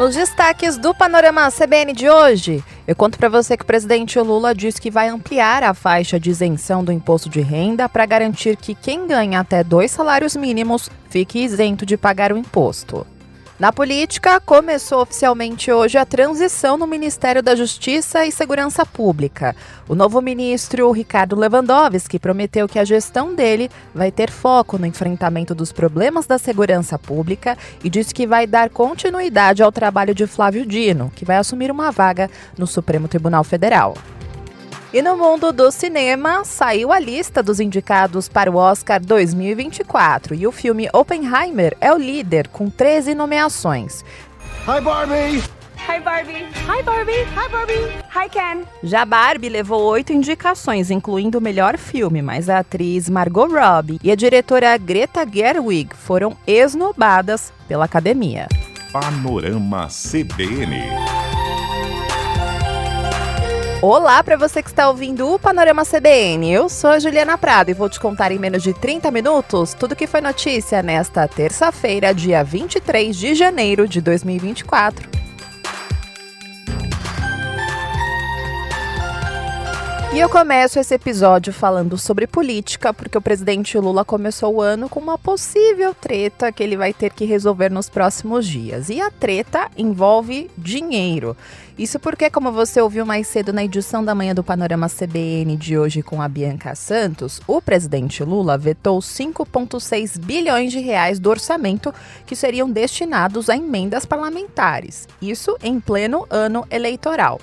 Os destaques do Panorama CBN de hoje. Eu conto para você que o presidente Lula disse que vai ampliar a faixa de isenção do imposto de renda para garantir que quem ganha até 2 salários mínimos fique isento de pagar o imposto. Na política, começou oficialmente hoje a transição no Ministério da Justiça e Segurança Pública. O novo ministro, Ricardo Lewandowski, prometeu que a gestão dele vai ter foco no enfrentamento dos problemas da segurança pública e disse que vai dar continuidade ao trabalho de Flávio Dino, que vai assumir uma vaga no Supremo Tribunal Federal. E no mundo do cinema, saiu a lista dos indicados para o Oscar 2024 e o filme Oppenheimer é o líder, com 13 nomeações. Hi, Barbie! Hi, Barbie! Hi, Barbie! Hi, Barbie! Hi, Ken! Já Barbie levou 8 indicações, incluindo o melhor filme, mas a atriz Margot Robbie e a diretora Greta Gerwig foram esnobadas pela academia. Panorama CBN. Olá para você que está ouvindo o Panorama CBN. Eu sou a Juliana Prado e vou te contar em menos de 30 minutos tudo que foi notícia nesta terça-feira, dia 23 de janeiro de 2024. E eu começo esse episódio falando sobre política, porque o presidente Lula começou o ano com uma possível treta que ele vai ter que resolver nos próximos dias. E a treta envolve dinheiro. Isso porque, como você ouviu mais cedo na edição da manhã do Panorama CBN de hoje com a Bianca Santos, o presidente Lula vetou 5,6 bilhões de reais do orçamento que seriam destinados a emendas parlamentares. Isso em pleno ano eleitoral.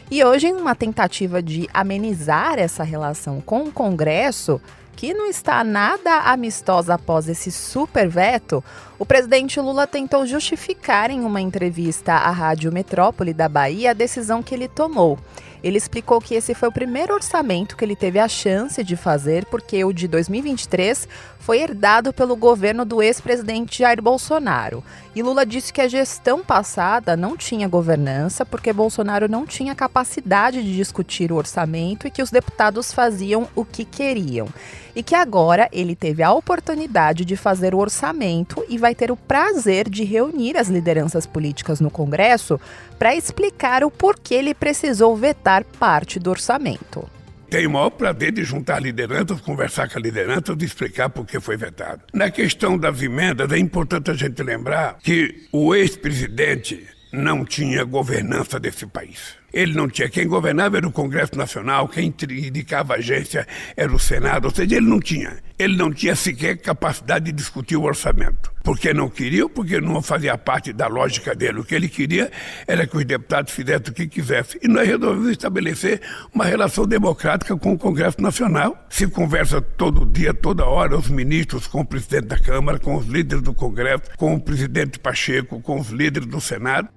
E hoje, em uma tentativa de amenizar essa relação com o Congresso, que não está nada amistosa após esse super veto, o presidente Lula tentou justificar em uma entrevista à Rádio Metrópole da Bahia a decisão que ele tomou. Ele explicou que esse foi o primeiro orçamento que ele teve a chance de fazer, porque o de 2023 foi herdado pelo governo do ex-presidente Jair Bolsonaro. E Lula disse que a gestão passada não tinha governança, porque Bolsonaro não tinha capacidade de discutir o orçamento e que os deputados faziam o que queriam. E que agora ele teve a oportunidade de fazer o orçamento e vai ter o prazer de reunir as lideranças políticas no Congresso para explicar o porquê ele precisou vetar parte do orçamento. Tenho o maior prazer de juntar lideranças, conversar com a liderança e explicar por que foi vetado. Na questão das emendas, é importante a gente lembrar que o ex-presidente não tinha governança desse país. Ele não tinha. Quem governava era o Congresso Nacional, quem indicava a agência era o Senado, ou seja, ele não tinha. Ele não tinha sequer capacidade de discutir o orçamento. Porque não queria, porque não fazia parte da lógica dele. O que ele queria era que os deputados fizessem o que quisessem. E nós resolvemos estabelecer uma relação democrática com o Congresso Nacional. Se conversa todo dia, toda hora, os ministros com o presidente da Câmara, com os líderes do Congresso, com o presidente Pacheco, com os líderes do Senado.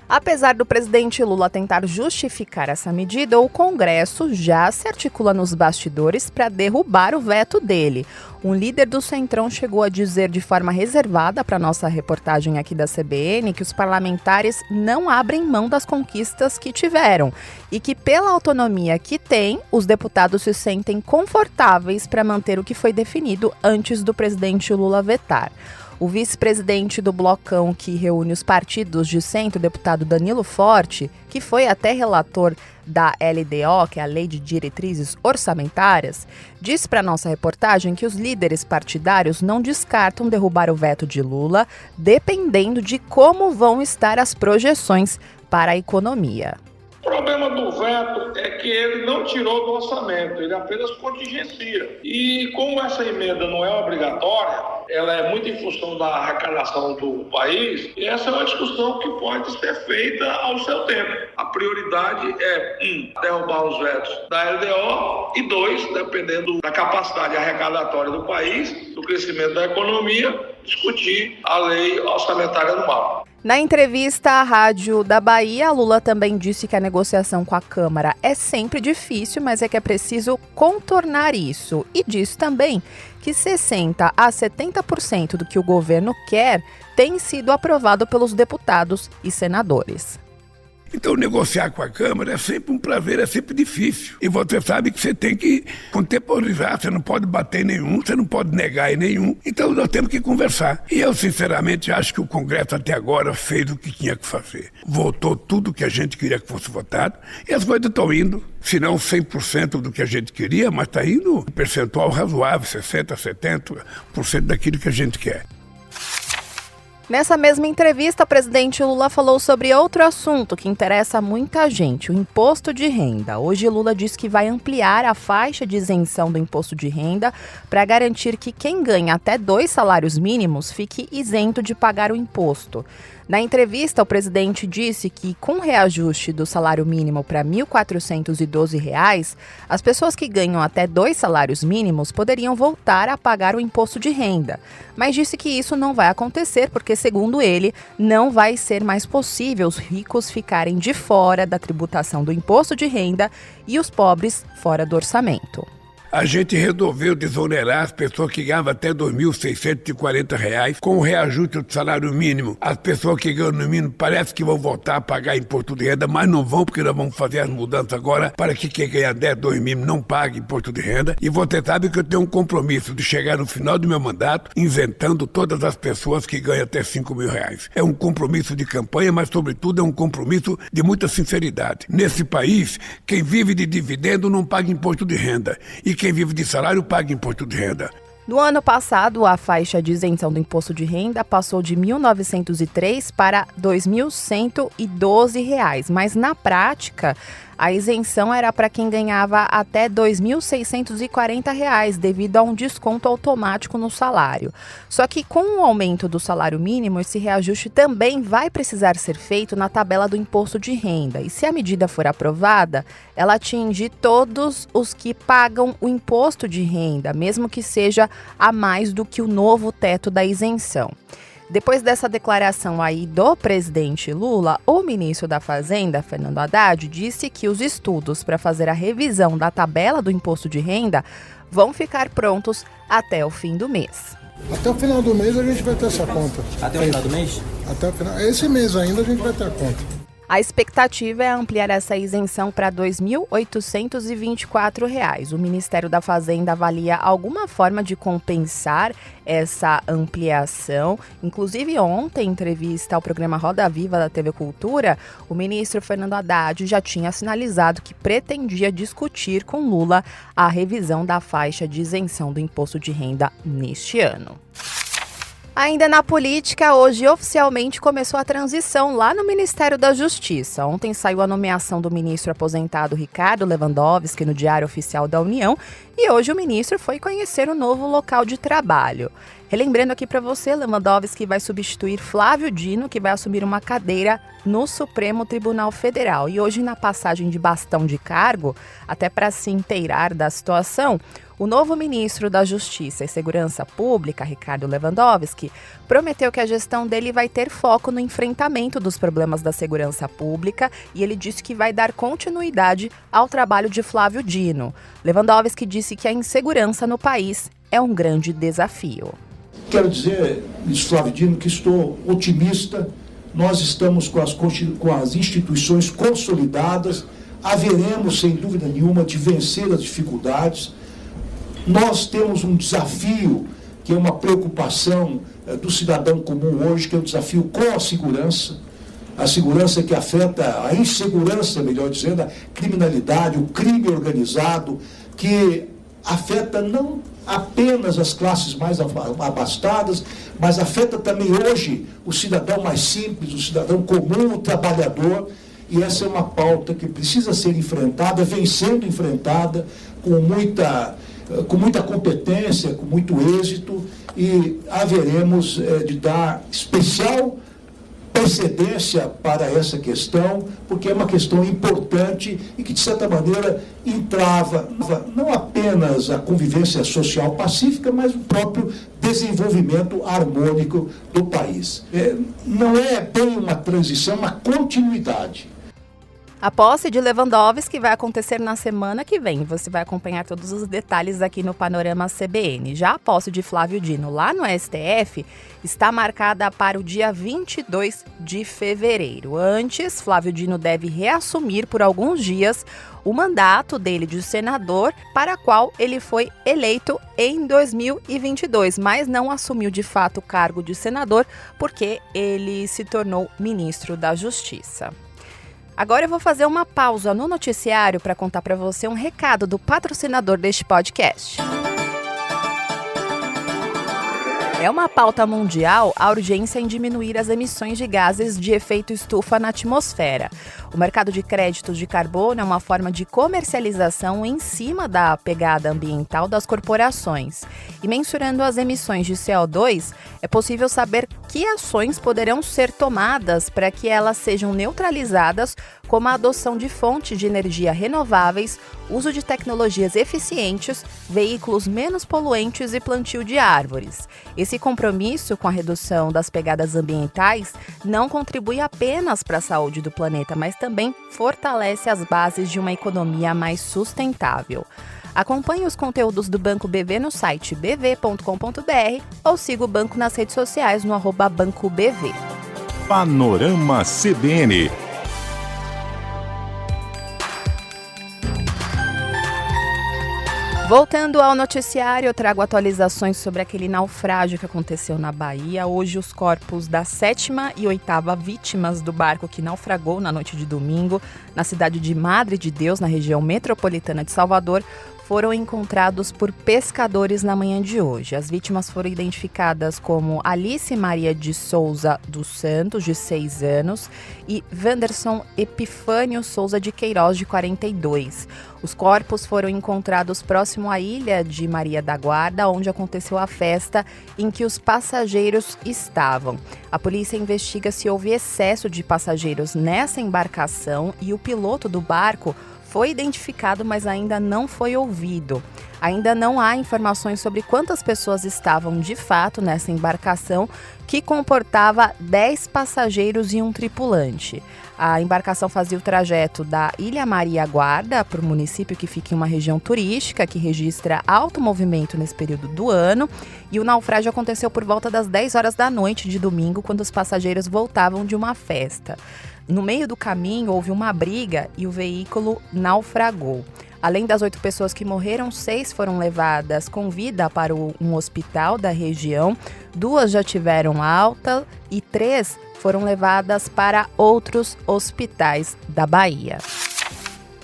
Apesar do presidente Lula tentar justificar essa medida, o Congresso já se articula nos bastidores para derrubar o veto dele. Um líder do Centrão chegou a dizer de forma reservada para nossa reportagem aqui da CBN que os parlamentares não abrem mão das conquistas que tiveram e que, pela autonomia que têm, os deputados se sentem confortáveis para manter o que foi definido antes do presidente Lula vetar. O vice-presidente do blocão que reúne os partidos de centro, o deputado Danilo Forte, que foi até relator da LDO, que é a Lei de Diretrizes Orçamentárias, disse para nossa reportagem que os líderes partidários não descartam derrubar o veto de Lula, dependendo de como vão estar as projeções para a economia. O problema do veto é que ele não tirou do orçamento, ele apenas contingencia. E como essa emenda não é obrigatória, ela é muito em função da arrecadação do país, e essa é uma discussão que pode ser feita ao seu tempo. A prioridade é, derrubar os vetos da LDO e 2, dependendo da capacidade arrecadatória do país, do crescimento da economia, discutir a lei orçamentária anual. Na entrevista à Rádio da Bahia, Lula também disse que a negociação com a Câmara é sempre difícil, mas é que é preciso contornar isso. E disse também que 60% a 70% do que o governo quer tem sido aprovado pelos deputados e senadores. Então, negociar com a Câmara é sempre um prazer, é sempre difícil. E você sabe que você tem que contemporizar, você não pode bater em nenhum, você não pode negar em nenhum. Então, nós temos que conversar. E eu, sinceramente, acho que o Congresso até agora fez o que tinha que fazer. Votou tudo que a gente queria que fosse votado e as coisas estão indo. Se não 100% do que a gente queria, mas está indo um percentual razoável, 60%, 70% daquilo que a gente quer. Nessa mesma entrevista, o presidente Lula falou sobre outro assunto que interessa muita gente, o imposto de renda. Hoje, Lula disse que vai ampliar a faixa de isenção do imposto de renda para garantir que quem ganha até 2 salários mínimos fique isento de pagar o imposto. Na entrevista, o presidente disse que, com o reajuste do salário mínimo para R$ 1.412, as pessoas que ganham até 2 salários mínimos poderiam voltar a pagar o imposto de renda. Mas disse que isso não vai acontecer porque, segundo ele, não vai ser mais possível os ricos ficarem de fora da tributação do imposto de renda e os pobres fora do orçamento. A gente resolveu desonerar as pessoas que ganhavam até R$ 2.640 com o reajuste do salário mínimo. As pessoas que ganham no mínimo parece que vão voltar a pagar imposto de renda, mas não vão, porque nós vamos fazer as mudanças agora para que quem ganha 10, 2 mínimo não pague imposto de renda. E você sabe que eu tenho um compromisso de chegar no final do meu mandato isentando todas as pessoas que ganham até R$ 5.000. É um compromisso de campanha, mas sobretudo é um compromisso de muita sinceridade. Nesse país, quem vive de dividendo não paga imposto de renda. E quem vive de salário paga imposto de renda. No ano passado, a faixa de isenção do imposto de renda passou de R$ 1.903 para R$ 2.112, mas na prática, a isenção era para quem ganhava até R$ 2.640, devido a um desconto automático no salário. Só que com o aumento do salário mínimo, esse reajuste também vai precisar ser feito na tabela do imposto de renda. E se a medida for aprovada, ela atinge todos os que pagam o imposto de renda, mesmo que seja a mais do que o novo teto da isenção. Depois dessa declaração aí do presidente Lula, o ministro da Fazenda, Fernando Haddad, disse que os estudos para fazer a revisão da tabela do imposto de renda vão ficar prontos até o fim do mês. Até o final do mês a gente vai ter essa conta. Até o final do mês? Até o final. Esse mês ainda a gente vai ter a conta. A expectativa é ampliar essa isenção para R$ 2.824. O Ministério da Fazenda avalia alguma forma de compensar essa ampliação. Inclusive, ontem, em entrevista ao programa Roda Viva da TV Cultura, o ministro Fernando Haddad já tinha sinalizado que pretendia discutir com Lula a revisão da faixa de isenção do imposto de renda neste ano. Ainda na política, hoje oficialmente começou a transição lá no Ministério da Justiça. Ontem saiu a nomeação do ministro aposentado Ricardo Lewandowski no Diário Oficial da União e hoje o ministro foi conhecer o novo local de trabalho. Relembrando aqui para você, Lewandowski vai substituir Flávio Dino, que vai assumir uma cadeira no Supremo Tribunal Federal. E hoje, na passagem de bastão de cargo, até para se inteirar da situação, o novo ministro da Justiça e Segurança Pública, Ricardo Lewandowski, prometeu que a gestão dele vai ter foco no enfrentamento dos problemas da segurança pública e ele disse que vai dar continuidade ao trabalho de Flávio Dino. Lewandowski disse que a insegurança no país é um grande desafio. Quero dizer, ministro Flávio Dino, que estou otimista. Nós estamos com as instituições consolidadas, haveremos, sem dúvida nenhuma, de vencer as dificuldades. Nós temos um desafio, que é uma preocupação do cidadão comum hoje, que é um desafio com a segurança que afeta a insegurança, melhor dizendo, a criminalidade, o crime organizado, que afeta não apenas as classes mais abastadas, mas afeta também hoje o cidadão mais simples, o cidadão comum, o trabalhador. E essa é uma pauta que precisa ser enfrentada, vem sendo enfrentada com muita competência, com muito êxito, e haveremos de dar especial precedência para essa questão, porque é uma questão importante e que, de certa maneira, entrava não apenas a convivência social pacífica, mas o próprio desenvolvimento harmônico do país. Não é bem uma transição, uma continuidade. A posse de Lewandowski vai acontecer na semana que vem. Você vai acompanhar todos os detalhes aqui no Panorama CBN. Já a posse de Flávio Dino lá no STF está marcada para o dia 22 de fevereiro. Antes, Flávio Dino deve reassumir por alguns dias o mandato dele de senador, para qual ele foi eleito em 2022, mas não assumiu de fato o cargo de senador porque ele se tornou ministro da Justiça. Agora eu vou fazer uma pausa no noticiário para contar para você um recado do patrocinador deste podcast. É uma pauta mundial a urgência em diminuir as emissões de gases de efeito estufa na atmosfera. O mercado de créditos de carbono é uma forma de comercialização em cima da pegada ambiental das corporações. E mensurando as emissões de CO2, é possível saber que ações poderão ser tomadas para que elas sejam neutralizadas, como a adoção de fontes de energia renováveis, uso de tecnologias eficientes, veículos menos poluentes e plantio de árvores. Esse compromisso com a redução das pegadas ambientais não contribui apenas para a saúde do planeta, mas também fortalece as bases de uma economia mais sustentável. Acompanhe os conteúdos do Banco BV no site bv.com.br ou siga o banco nas redes sociais no @BancoBV. Panorama CBN. Voltando ao noticiário, eu trago atualizações sobre aquele naufrágio que aconteceu na Bahia. Hoje, os corpos da 7ª e 8ª vítimas do barco que naufragou na noite de domingo na cidade de Madre de Deus, na região metropolitana de Salvador, foram encontrados por pescadores na manhã de hoje. As vítimas foram identificadas como Alice Maria de Souza dos Santos, de 6 anos, e Wanderson Epifânio Souza de Queiroz, de 42. Os corpos foram encontrados próximo à ilha de Maria da Guarda, onde aconteceu a festa em que os passageiros estavam. A polícia investiga se houve excesso de passageiros nessa embarcação e o piloto do barco foi identificado, mas ainda não foi ouvido. Ainda não há informações sobre quantas pessoas estavam de fato nessa embarcação, que comportava 10 passageiros e um tripulante. A embarcação fazia o trajeto da Ilha Maria Guarda para o município que fica em uma região turística que registra alto movimento nesse período do ano, e o naufrágio aconteceu por volta das 10 horas da noite de domingo, quando os passageiros voltavam de uma festa. No meio do caminho houve uma briga e o veículo naufragou. Além das 8 pessoas que morreram, 6 foram levadas com vida para um hospital da região, 2 já tiveram alta e 3 foram levadas para outros hospitais da Bahia.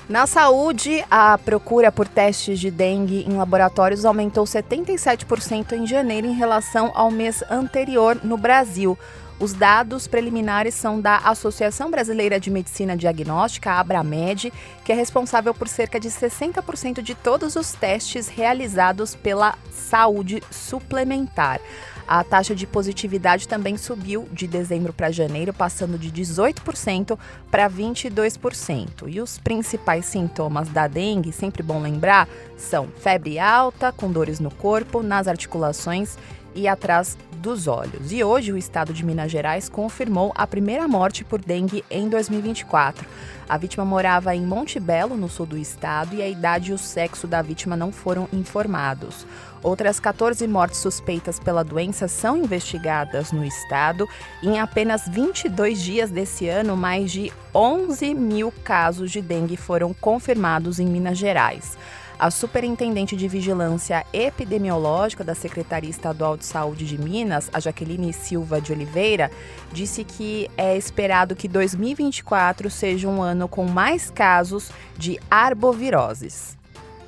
Na saúde, a procura por testes de dengue em laboratórios aumentou 77% em janeiro em relação ao mês anterior no Brasil. Os dados preliminares são da Associação Brasileira de Medicina Diagnóstica, a Abramed, que é responsável por cerca de 60% de todos os testes realizados pela saúde suplementar. A taxa de positividade também subiu de dezembro para janeiro, passando de 18% para 22%. E os principais sintomas da dengue, sempre bom lembrar, são febre alta, com dores no corpo, nas articulações e atrás dos olhos. E hoje o estado de Minas Gerais confirmou a primeira morte por dengue em 2024. A vítima morava em Monte Belo, no sul do estado, e a idade e o sexo da vítima não foram informados. Outras 14 mortes suspeitas pela doença são investigadas no estado. E em apenas 22 dias desse ano, mais de 11 mil casos de dengue foram confirmados em Minas Gerais. A superintendente de Vigilância Epidemiológica da Secretaria Estadual de Saúde de Minas, a Jaqueline Silva de Oliveira, disse que é esperado que 2024 seja um ano com mais casos de arboviroses.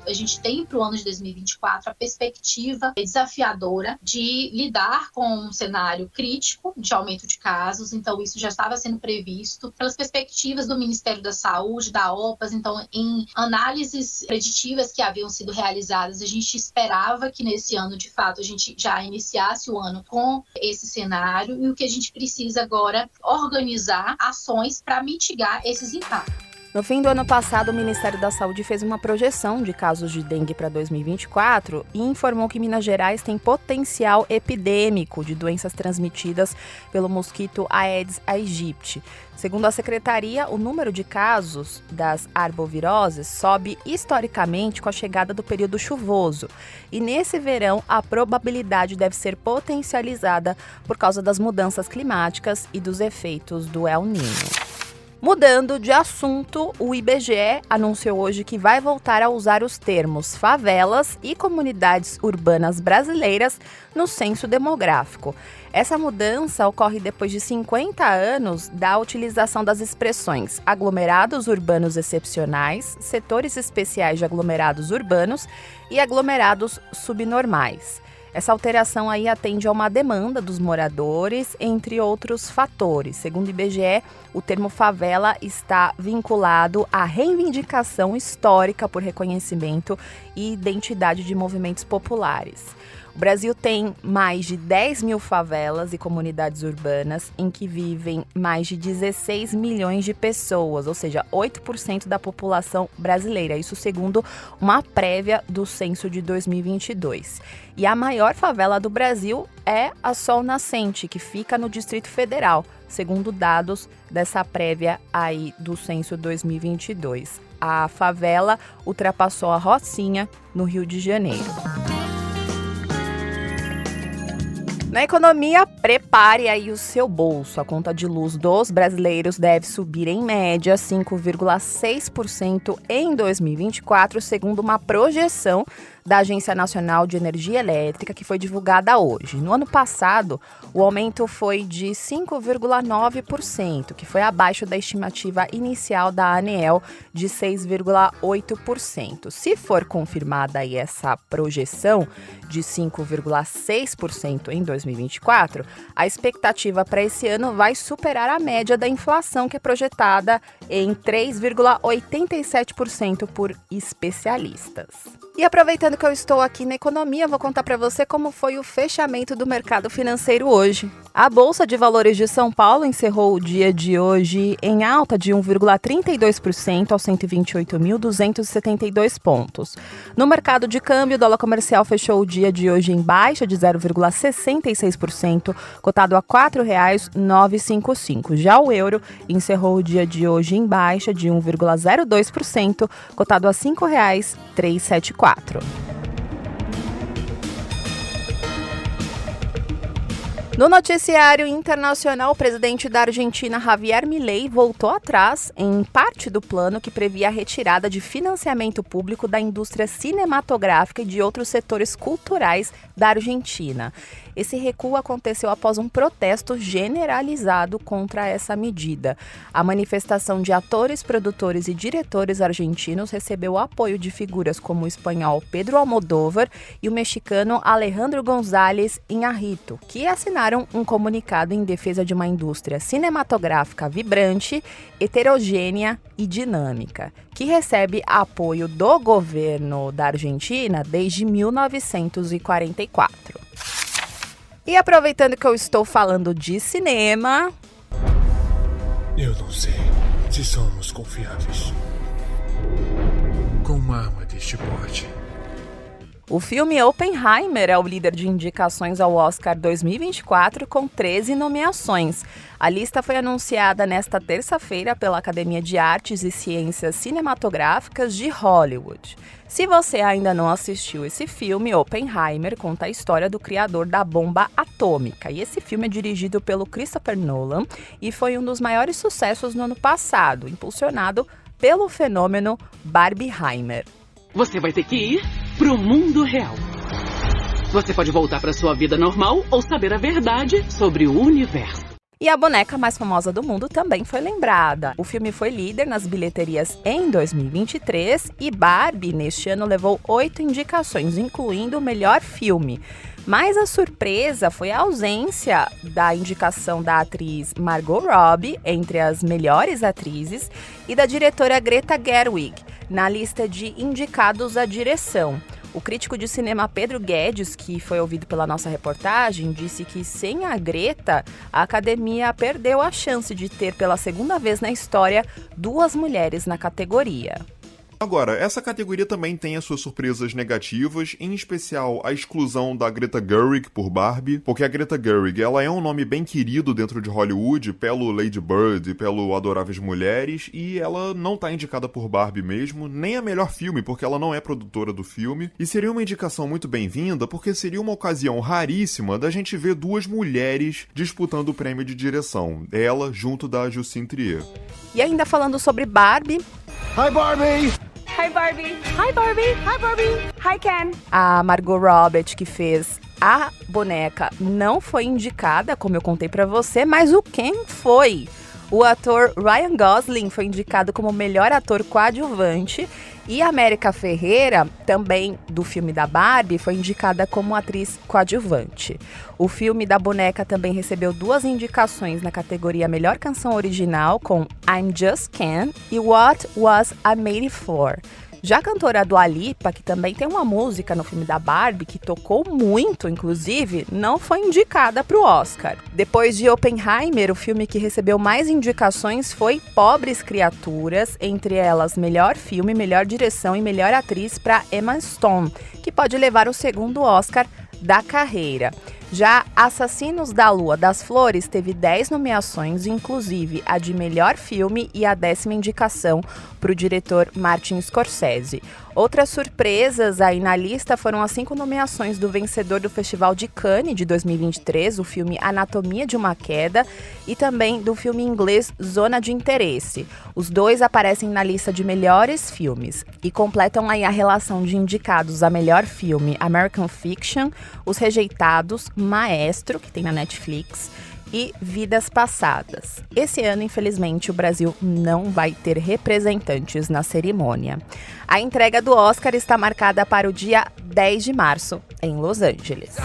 A gente tem para o ano de 2024 a perspectiva desafiadora de lidar com um cenário crítico de aumento de casos, então isso já estava sendo previsto pelas perspectivas do Ministério da Saúde, da OPAS. Então, em análises preditivas que haviam sido realizadas, a gente esperava que nesse ano, de fato, a gente já iniciasse o ano com esse cenário, e o que a gente precisa agora é organizar ações para mitigar esses impactos. No fim do ano passado, o Ministério da Saúde fez uma projeção de casos de dengue para 2024 e informou que Minas Gerais tem potencial epidêmico de doenças transmitidas pelo mosquito Aedes aegypti. Segundo a secretaria, o número de casos das arboviroses sobe historicamente com a chegada do período chuvoso. E nesse verão, a probabilidade deve ser potencializada por causa das mudanças climáticas e dos efeitos do El Niño. Mudando de assunto, o IBGE anunciou hoje que vai voltar a usar os termos favelas e comunidades urbanas brasileiras no censo demográfico. Essa mudança ocorre depois de 50 anos da utilização das expressões aglomerados urbanos excepcionais, setores especiais de aglomerados urbanos e aglomerados subnormais. Essa alteração aí atende a uma demanda dos moradores, entre outros fatores. Segundo o IBGE, o termo favela está vinculado à reivindicação histórica por reconhecimento e identidade de movimentos populares. O Brasil tem mais de 10 mil favelas e comunidades urbanas em que vivem mais de 16 milhões de pessoas, ou seja, 8% da população brasileira. Isso segundo uma prévia do censo de 2022. E a maior favela do Brasil é a Sol Nascente, que fica no Distrito Federal, segundo dados dessa prévia aí do censo 2022. A favela ultrapassou a Rocinha, no Rio de Janeiro. Na economia, prepare aí o seu bolso. A conta de luz dos brasileiros deve subir em média 5,6% em 2024, segundo uma projeção da Agência Nacional de Energia Elétrica, que foi divulgada hoje. No ano passado, o aumento foi de 5,9%, que foi abaixo da estimativa inicial da ANEEL de 6,8%. Se for confirmada aí essa projeção de 5,6% em 2024, a expectativa para esse ano vai superar a média da inflação, que é projetada em 3,87% por especialistas. E aproveitando que eu estou aqui na economia, vou contar para você como foi o fechamento do mercado financeiro hoje. A Bolsa de Valores de São Paulo encerrou o dia de hoje em alta de 1,32% aos 128.272 pontos. No mercado de câmbio, o dólar comercial fechou o dia de hoje em baixa de 0,66%, cotado a R$ 4,955. Já o euro encerrou o dia de hoje em baixa de 1,02%, cotado a R$ 5,374. No noticiário internacional, o presidente da Argentina, Javier Milei, voltou atrás em parte do plano que previa a retirada de financiamento público da indústria cinematográfica e de outros setores culturais da Argentina. Esse recuo aconteceu após um protesto generalizado contra essa medida. A manifestação de atores, produtores e diretores argentinos recebeu o apoio de figuras como o espanhol Pedro Almodóvar e o mexicano Alejandro González Iñárritu, que assinaram um comunicado em defesa de uma indústria cinematográfica vibrante, heterogênea e dinâmica, que recebe apoio do governo da Argentina desde 1944. E aproveitando que eu estou falando de cinema... Eu não sei se somos confiáveis com uma arma deste porte. O filme Oppenheimer é o líder de indicações ao Oscar 2024, com 13 nomeações. A lista foi anunciada nesta terça-feira pela Academia de Artes e Ciências Cinematográficas de Hollywood. Se você ainda não assistiu esse filme, Oppenheimer conta a história do criador da bomba atômica. E esse filme é dirigido pelo Christopher Nolan e foi um dos maiores sucessos no ano passado, impulsionado pelo fenômeno Barbieheimer. Você vai ter que ir pro mundo real. Você pode voltar para sua vida normal ou saber a verdade sobre o universo. E a boneca mais famosa do mundo também foi lembrada. O filme foi líder nas bilheterias em 2023 e Barbie, neste ano, levou 8 indicações, incluindo o melhor filme. Mas a surpresa foi a ausência da indicação da atriz Margot Robbie entre as melhores atrizes e da diretora Greta Gerwig na lista de indicados à direção. O crítico de cinema Pedro Guedes, que foi ouvido pela nossa reportagem, disse que sem a Greta, a Academia perdeu a chance de ter pela segunda vez na história 2 mulheres na categoria. Agora, essa categoria também tem as suas surpresas negativas, em especial a exclusão da Greta Gerwig por Barbie, porque a Greta Gerwig ela é um nome bem querido dentro de Hollywood, pelo Lady Bird e pelo Adoráveis Mulheres, e ela não tá indicada por Barbie mesmo, nem a melhor filme, porque ela não é produtora do filme, e seria uma indicação muito bem-vinda, porque seria uma ocasião raríssima da gente ver 2 mulheres disputando o prêmio de direção, ela junto da Justine Trier. E ainda falando sobre Barbie... Hi, Barbie! Hi, Barbie. Hi, Barbie. Hi, Barbie. Hi, Ken. A Margot Robbie, que fez a boneca, não foi indicada, como eu contei pra você, mas o Ken foi. O ator Ryan Gosling foi indicado como melhor ator coadjuvante e a América Ferreira, também do filme da Barbie, foi indicada como atriz coadjuvante. O filme da boneca também recebeu 2 indicações na categoria Melhor Canção Original com I'm Just Ken e What Was I Made For. Já a cantora Dua Lipa, que também tem uma música no filme da Barbie, que tocou muito, inclusive, não foi indicada para o Oscar. Depois de Oppenheimer, o filme que recebeu mais indicações foi Pobres Criaturas, entre elas Melhor Filme, Melhor Direção e Melhor Atriz para Emma Stone, que pode levar o 2º Oscar da carreira. Já Assassinos da Lua das Flores teve 10 nomeações, inclusive a de melhor filme e a 10ª indicação para o diretor Martin Scorsese. Outras surpresas aí na lista foram as 5 nomeações do vencedor do Festival de Cannes de 2023, o filme Anatomia de uma Queda, e também do filme inglês Zona de Interesse. Os 2 aparecem na lista de melhores filmes e completam aí a relação de indicados a melhor filme American Fiction, Os Rejeitados, Maestro, que tem na Netflix, e Vidas Passadas. Esse ano, infelizmente, o Brasil não vai ter representantes na cerimônia. A entrega do Oscar está marcada para o dia 10 de março, em Los Angeles.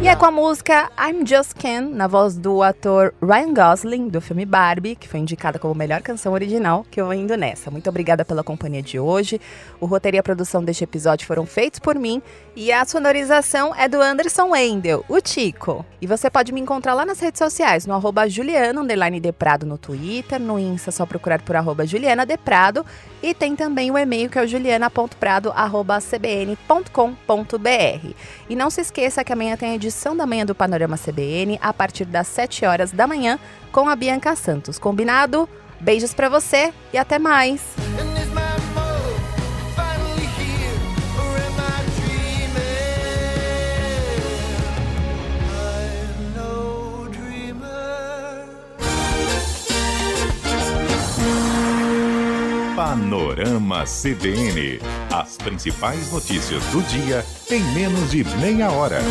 E é com a música I'm Just Ken, na voz do ator Ryan Gosling, do filme Barbie, que foi indicada como melhor canção original, que eu vou indo nessa. Muito obrigada pela companhia de hoje. O roteiro e a produção deste episódio foram feitos por mim e a sonorização é do Anderson Wendel, o Tico. E você pode me encontrar lá nas redes sociais, no @Juliana_Deprado no Twitter, no Insta só procurar por @JulianaDeprado e tem também o e-mail que é o juliana.prado@cbn.com.br. E não se esqueça que amanhã tem a edição da manhã do Panorama CBN a partir das 7 horas da manhã com a Bianca Santos. Combinado? Beijos pra você e até mais! Panorama CBN. As principais notícias do dia em menos de meia hora.